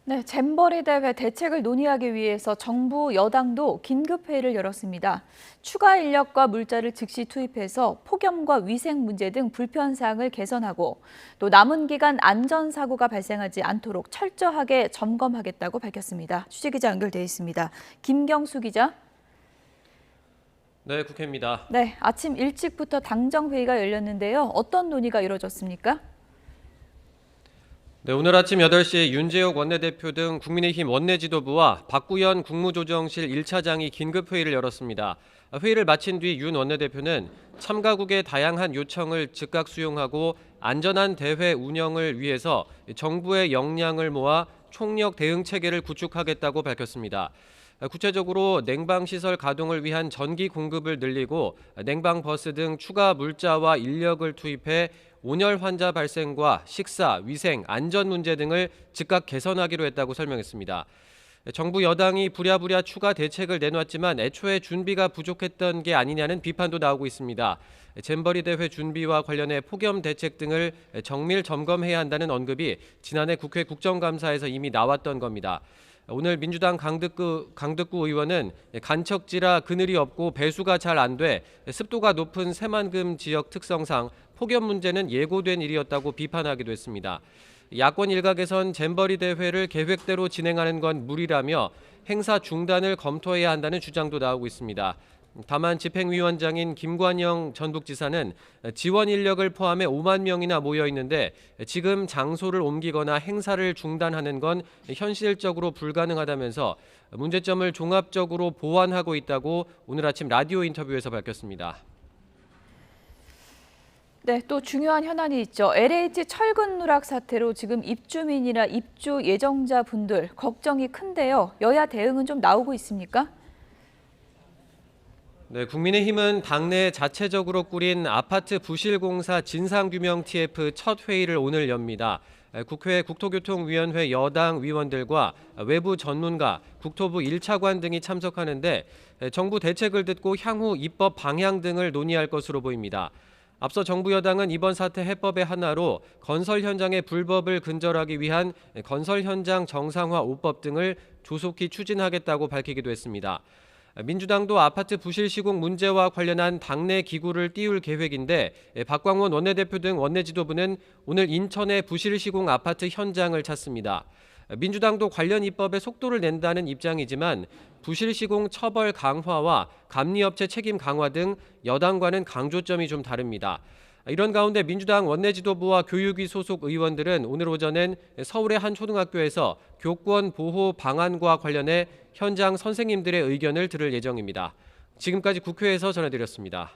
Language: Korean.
네, 잼버리 대회 대책을 논의하기 위해서 정부 여당도 긴급회의를 열었습니다. 추가 인력과 물자를 즉시 투입해서 폭염과 위생 문제 등 불편사항을 개선하고 또 남은 기간 안전사고가 발생하지 않도록 철저하게 점검하겠다고 밝혔습니다. 취재기자 연결돼 있습니다. 김경수 기자. 네, 국회입니다. 네, 아침 일찍부터 당정회의가 열렸는데요. 어떤 논의가 이루어졌습니까? 네, 오늘 아침 8시에 윤재옥 원내대표 등 국민의힘 원내지도부와 박구현 국무조정실 1차장이 긴급회의를 열었습니다. 회의를 마친 뒤 윤 원내대표는 참가국의 다양한 요청을 즉각 수용하고 안전한 대회 운영을 위해서 정부의 역량을 모아 총력 대응 체계를 구축하겠다고 밝혔습니다. 구체적으로 냉방시설 가동을 위한 전기 공급을 늘리고 냉방버스 등 추가 물자와 인력을 투입해 온열 환자 발생과 식사, 위생, 안전 문제 등을 즉각 개선하기로 했다고 설명했습니다. 정부 여당이 부랴부랴 추가 대책을 내놨지만 애초에 준비가 부족했던 게 아니냐는 비판도 나오고 있습니다. 잼버리 대회 준비와 관련해 폭염 대책 등을 정밀 점검해야 한다는 언급이 지난해 국회 국정감사에서 이미 나왔던 겁니다. 오늘 민주당 강득구 의원은 간척지라 그늘이 없고 배수가 잘 안 돼 습도가 높은 새만금 지역 특성상 폭염 문제는 예고된 일이었다고 비판하기도 했습니다. 야권 일각에선 잼버리 대회를 계획대로 진행하는 건 무리라며 행사 중단을 검토해야 한다는 주장도 나오고 있습니다. 다만 집행위원장인 김관영 전북지사는 지원 인력을 포함해 5만 명이나 모여 있는데 지금 장소를 옮기거나 행사를 중단하는 건 현실적으로 불가능하다면서 문제점을 종합적으로 보완하고 있다고 오늘 아침 라디오 인터뷰에서 밝혔습니다. 네, 또 중요한 현안이 있죠. LH 철근 누락 사태로 지금 입주민이나 입주 예정자분들 걱정이 큰데요. 여야 대응은 좀 나오고 있습니까? 네, 국민의힘은 당내 자체적으로 꾸린 아파트 부실공사 진상규명 TF 첫 회의를 오늘 엽니다. 국회 국토교통위원회 여당 위원들과 외부 전문가, 국토부 1차관 등이 참석하는데 정부 대책을 듣고 향후 입법 방향 등을 논의할 것으로 보입니다. 앞서 정부 여당은 이번 사태 해법의 하나로 건설 현장의 불법을 근절하기 위한 건설 현장 정상화 5법 등을 조속히 추진하겠다고 밝히기도 했습니다. 민주당도 아파트 부실 시공 문제와 관련한 당내 기구를 띄울 계획인데 박광원 원내대표 등 원내지도부는 오늘 인천의 부실 시공 아파트 현장을 찾습니다. 민주당도 관련 입법에 속도를 낸다는 입장이지만 부실 시공 처벌 강화와 감리업체 책임 강화 등 여당과는 강조점이 좀 다릅니다. 이런 가운데 민주당 원내지도부와 교육위 소속 의원들은 오늘 오전엔 서울의 한 초등학교에서 교권 보호 방안과 관련해 현장 선생님들의 의견을 들을 예정입니다. 지금까지 국회에서 전해드렸습니다.